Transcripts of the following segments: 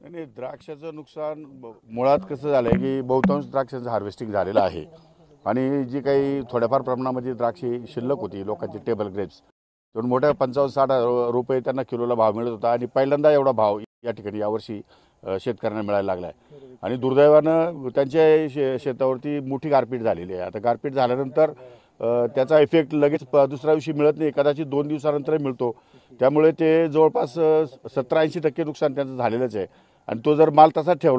आणि द्राक्षाचं नुकसान मुळात कसं झालंय की बहुतांश द्राक्षांचं हार्वेस्टिंग झालेलं आहे आणि जी काही थोड्याफार प्रमाणामध्ये द्राक्षे शिल्लक होती लोकांची टेबल ग्रेप्स दोन मोठ्या 55-60 रुपये त्यांना किलोला भाव मिळत होता आणि पहिल्यांदा एवढा भाव या ठिकाणी यावर्षी शेतकऱ्यांना मिळायला लागला आहे आणि दुर्दैवानं त्यांच्या शेतावरती मोठी गारपीट झालेली आहे। आता गारपीट झाल्यानंतर त्याचा इफेक्ट लगेच दुसऱ्या दिवशी मिळत नाही, कदाचित 2 दिवसानंतर मिळतो। त्यामुळे ते जवळपास 70-80% नुकसान त्यांचं झालेलंच आहे आणि तो जर माल तसा ठेवला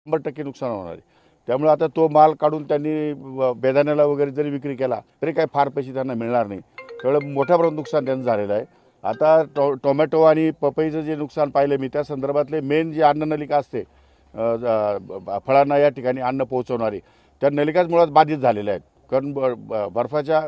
100% नुकसान होणार आहे। त्यामुळे आता तो माल काढून त्यांनी बेदाण्याला वगैरे जरी विक्री केला तरी काही फार पैसे त्यांना मिळणार नाही। त्यामुळे मोठ्या प्रमाणात नुकसान त्यांचं झालेलं आहे। आता टोमॅटो आणि पपईचं जे नुकसान पाहिलं मी त्या संदर्भातले मेन जी अन्ननलिका असते फळांना या ठिकाणी अन्न पोहोचवणारी त्या नलिकाच मुळात बाधित झालेल्या आहेत। कारण बर्फाच्या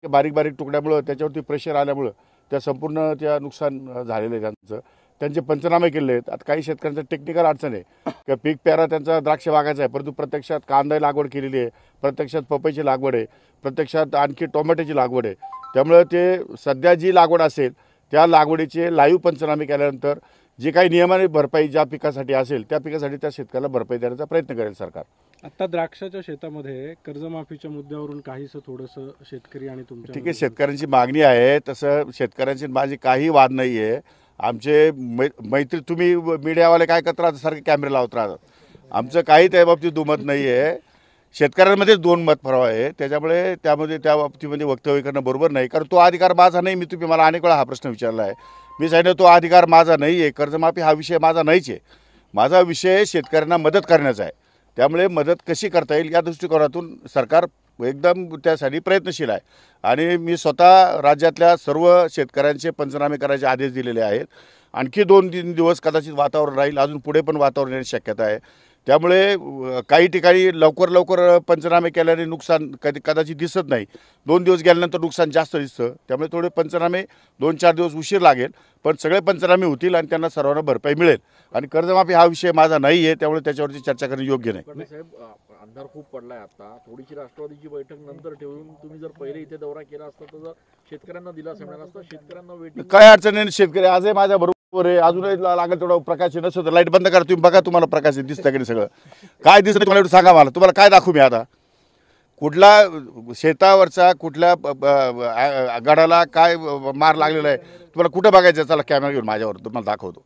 बारीक बारीक तुकड्यामुळं त्याच्यावरती प्रेशर आल्यामुळं त्या संपूर्ण त्या नुकसान झालेलं आहे। त्यांचे पंचनामे केले आहेत। आता काही शेतकऱ्यांचं टेक्निकल अडचण आहे की पीक पेरा त्यांचा द्राक्ष बागाचा आहे, परंतु प्रत्यक्षात कांदा लागवड केलेली आहे, प्रत्यक्षात पपईची लागवड आहे, प्रत्यक्षात आणखी टोमॅटोची लागवड आहे। त्यामुळे ते सध्या जी लागवड असेल त्या लागवडीचे लाईव्ह पंचनामे केल्यानंतर जे काही नियमाने भरपाई ज्या पिकासाठी असेल त्या पिकासाठी त्या शेतकऱ्याला भरपाई देण्याचा प्रयत्न करेल सरकार। आता द्राक्षाच्या शेतामध्ये कर्जमाफीच्या मुद्द्यावरून काहीसं थोडंसं शेतकरी आणि तुमच्या ठीक आहे, शेतकऱ्यांची मागणी आहे, तसं शेतकऱ्यांची माझी काही वाद नाही आहे। आमचे मैत्री तुम्ही मीडियावाले काय करत राहतात, सारखे कॅमेरे लावत राहतात, आमचं काही त्या बाबतीत दुमत नाही आहे। शेतकऱ्यांमध्येच 2 मत फरक आहे, त्याच्यामुळे त्यामध्ये त्या बाबतीमध्ये वक्तव्य करणं बरोबर नाही। कारण तो अधिकार माझा नाही। मी तुम्ही मला अनेक वेळा हा प्रश्न विचारला आहे, मी सांगितलं तो अधिकार माझा नाही आहे। कर्जमाफी हा विषय माझा नाहीच आहे। माझा विषय शेतकऱ्यांना मदत करण्याचा आहे। त्यामुळे मदत कशी करता येईल या दृष्टिकोनातून सरकार एकदम त्यासाठी प्रयत्नशील आहे आणि मी स्वतः राज्यातल्या सर्व शेतकऱ्यांचे पंचनामे करायचे आदेश दिलेले आहेत। आणखी 2-3 दिवस कदाचित वातावरण राहील, अजून पुढे पण वातावरण येण्याची शक्यता आहे। त्यामुळे काही ठिकाणी लवकर पंचनामे केल्याने नुकसान कदाचित दिसत नाही, 2 दिवस गेल्यानंतर नुकसान जास्त दिसतं। त्यामुळे थोडे पंचनामे 2-4 दिवस उशीर लागेल, पण सगळे पंचनामे होतील आणि त्यांना सर्वांना भरपाई मिळेल। आणि कर्जमाफी हा विषय माझा नाही आहे, त्यामुळे त्याच्यावरती चर्चा करणं योग्य नाही। साहेब, अंधार खूप पडलाय आता, थोडीशी राष्ट्रवादीची बैठक नंतर ठेवून तुम्ही जर पहिले इथे दौरा केला असता तर शेतकऱ्यांना दिलासा मिळाला असता। शेतकऱ्यांना वेटिंग काय अडचण नाही, शेतकरी आजही माझ्या बरोबर आहे। अजूनही लागेल तेवढा प्रकाश नसतो तर लाईट बंद करा, तुम्ही बघा तुम्हाला प्रकाश दिसतं की सगळं काय दिसतं तुम्हाला एवढं सांगा मला, तुम्हाला काय दाखवू मी आता? कुठला शेतावरचा कुठल्या गडाला काय मार लागलेला आहे तुम्हाला कुठं बघायचं? चला कॅमेरा घेऊन माझ्यावर तुम्हाला दाखवतो,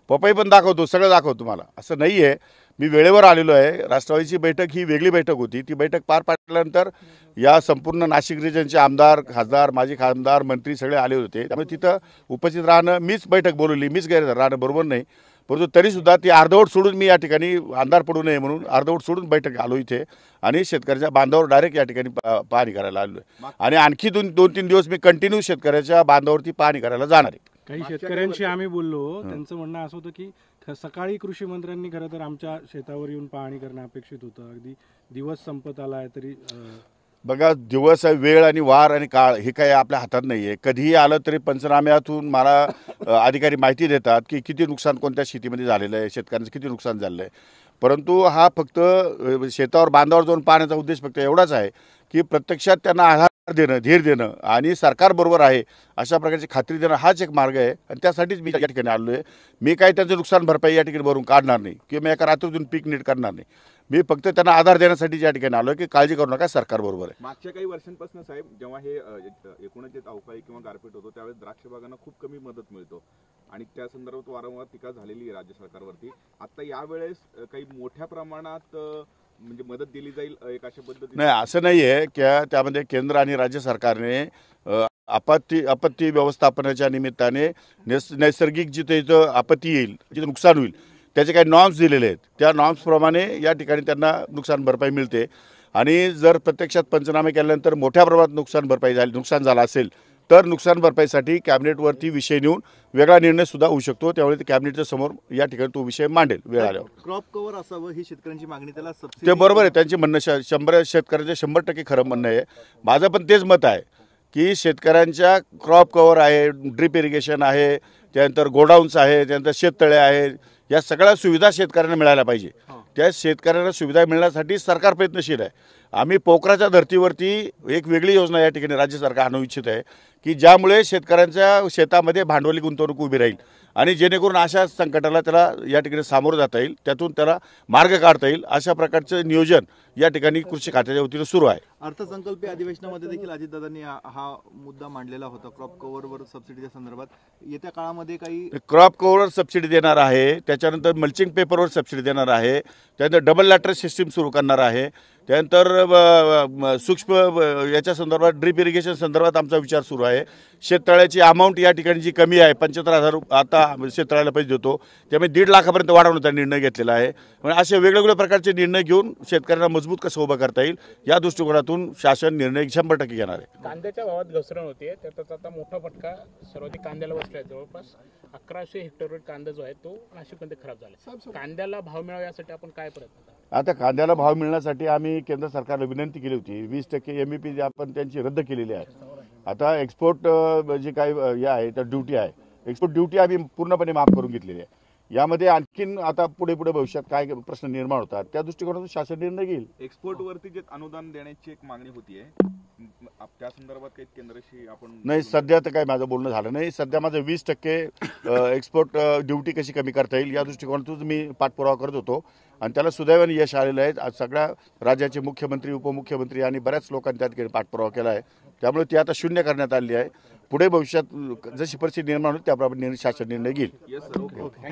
पपई पण दाखवतो, सगळं दाखवतो तुम्हाला। असं नाही आहे, मी वेळेवर आलेलो आहे। राष्ट्रवादीची बैठक ही वेगळी बैठक होती, ती बैठक पार पाडल्यानंतर या संपूर्ण नाशिक रिजनचे आमदार, खासदार, माजी खासदार, मंत्री सगळे आले होते। त्यामुळे तिथं उपस्थित राहणं, मीच बैठक बोलवली, मीच गैर राहणं बरोबर नाही। परंतु तरीसुद्धा ती अर्धवट सोडून मी या ठिकाणी अंधार पडू नये म्हणून अर्धवट सोडून बैठक आलो इथे आणि शेतकऱ्याच्या बांधावर डायरेक्ट या ठिकाणी पाहणी करायला आलो आहे आणि आणखी 2-3 दिवस मी कंटिन्यू शेतकऱ्याच्या बांधावरती पाहणी करायला जाणार आहे। काही शेतकऱ्यांशी आम्ही बोललो, त्यांचं म्हणणं असं होतं की सकाळी कृषी मंत्र्यांनी खरं तर आमच्या शेतावर येऊन पाहणी करणं अपेक्षित होतं, अगदी दिवस संपत आला आहे तरी बघा, दिवस वेळ आणि वार आणि काळ हे काही आपल्या हातात नाही आहे। कधीही आलं तरी पंचनाम्यातून मला अधिकारी माहिती देतात की किती नुकसान कोणत्या शेतीमध्ये झालेलं आहे, शेतकऱ्यांचं किती नुकसान झालं आहे। परंतु हा फक्त शेतावर बांधावर जाऊन पाहण्याचा उद्देश फक्त एवढाच आहे की प्रत्यक्षात त्यांना आधार देणं, धीर देणं आणि सरकारबरोबर आहे अशा प्रकारची खात्री देणं हाच एक मार्ग आहे आणि त्यासाठीच मी या ठिकाणी आलो आहे। मी काही त्यांचं नुकसान भरपाई या ठिकाणी भरून काढणार नाही किंवा मी एका रात्रीतून पीक नीट करणार नाही। मी फक्त त्यांना आधार देण्यासाठी या ठिकाणी आलो की काळजी करू नका, सरकार बरोबर आहे। मागच्या काही वर्षांपासून साहेब जेव्हा हे एकूणच अवकाळी किंवा गारपीट होतो त्यावेळेस द्राक्ष बागांना खूप कमी मदत मिळतो आणि त्या संदर्भात वारंवार टीका झालेली आहे राज्य सरकारवरती। आता यावेळेस काही मोठ्या प्रमाणात म्हणजे मदत दिली जाईल एक अशा पद्धतीने? नाही, असं नाही आहे की त्यामध्ये केंद्र आणि राज्य सरकारने आपत्ती व्यवस्थापनाच्या निमित्ताने नैसर्गिक जिथे इथं आपत्ती येईल, जिथं नुकसान होईल त्याचे काही नॉर्म्स दिलेले आहेत, त्या नॉर्म्सप्रमाणे या ठिकाणी त्यांना नुकसान भरपाई मिळते आणि जर प्रत्यक्षात पंचनामे केल्यानंतर मोठ्या प्रमाणात नुकसान झालं असेल तर नुकसान भरपाईसाठी कॅबिनेटवरती विषय नेऊन वेगळा निर्णय सुद्धा होऊ शकतो। त्यावेळी ते कॅबिनेटच्या समोर या ठिकाणी तो विषय मांडेल वेळ आल्यावर। क्रॉप कव्हर असावं ही शेतकऱ्यांची मागणी, त्याला ते बरोबर आहे, त्यांची म्हणणं शेतकऱ्यांचे 100% खरं म्हणणं आहे। माझं पण तेच मत आहे की शेतकऱ्यांच्या क्रॉप कव्हर आहे, ड्रिप इरिगेशन आहे, त्यानंतर गोडाऊन्स आहे, त्यानंतर शेततळे आहे, या सगळ्या सुविधा शेतकऱ्यांना मिळायला पाहिजे। त्या शेतकऱ्यांना सुविधा मिळण्यासाठी सरकार प्रयत्नशील आहे आम्ही पोखराच्या धर्तीवरती एक वेगळी योजना या ठिकाणी राज्य सरकार आणू इच्छित आहे की ज्यामुळे शेतकऱ्यांच्या शेतामध्ये भांडवली गुंतवणूक उभी राहील आणि जेणेकरून अशा संकटाला त्याला या ठिकाणी सामोरं जाता येईल, त्यातून त्याला मार्ग काढता येईल, अशा प्रकारचं नियोजन या ठिकाणी कृषी खात्याच्या वतीनं सुरू आहे. अर्थसंकल्पीय अधिवेशनामध्ये देखील अजितदादांनी हा मुद्दा मांडलेला होता, क्रॉप कव्हरवर सबसिडीच्या संदर्भात. येत्या काळामध्ये काही क्रॉप कव्हरवर सबसिडी देणार आहे, त्याच्यानंतर मल्चिंग पेपरवर सबसिडी देणार आहे, त्यानंतर डबल लॅटरल सिस्टीम सुरू करणार आहे, त्यानंतर सूक्ष्म याच्या संदर्भात ड्रीप इरिगेशन संदर्भात आमचा विचार सुरू आहे. शेततळ्याची अमाऊंट या ठिकाणी जी कमी आहे 75,000 आता शेततळ्याला पैसे देतो, त्यामुळे 1.5 लाखापर्यंत वाढवण्याचा निर्णय घेतलेला आहे. म्हणजे असे वेगवेगळ्या प्रकारचे निर्णय घेऊन शेतकऱ्यांना मजबूत कसं उभं करता येईल या दृष्टिकोनातून शासन निर्णय 100% घेणार आहे. कांद्याच्या भावात घसरण होते, त्याचाच आता मोठा फटका सर्वाधिक कांद्याला बसला आहे. जवळपास 1100 हेक्टरवर कांदा जो आहे तो नाशिकमध्ये खराब झाला. कांद्याला भाव मिळावा यासाठी आपण काय प्रयत्न करता? आता कांद्याला भाव मिळण्यासाठी आम्ही केंद्र सरकारला विनंती केली होती. 20% MEP आपण त्यांची रद्द केलेली आहे. आता एक्सपोर्ट जे काही हे आहे त्या ड्युटी आहे, एक्सपोर्ट ड्युटी आम्ही पूर्णपणे माफ करून घेतलेली आहे. यामध्ये आणखीन आता पुढे भविष्यात काय प्रश्न निर्माण होतात त्या दृष्टिकोनातून शासन निर्णय घेईल. एक्सपोर्टवरती जे अनुदान देण्याची एक मागणी होतीये, त्या संदर्भात काही केंद्राशी आपण नाही, सध्या तर काही माझं बोलणं झालं नाही. सध्या माझं 20% एक्सपोर्ट ड्युटी कशी कमी करता येईल या दृष्टिकोनातून मी पाठपुरावा करत होतो आणि त्याला सुदैवाने यश आलेलं आहे. आज सगळ्या राज्याचे मुख्यमंत्री, उपमुख्यमंत्री आणि बऱ्याच लोकांनी त्या ठिकाणी पाठपुरावा केला आहे. त्यामुळे ती आता शून्य करण्यात आली आहे. पुढे भविष्यात जशी परिस्थिती निर्माण होईल त्याप्रमाणे शासन निर्णय घेईल. Yes sir, okay.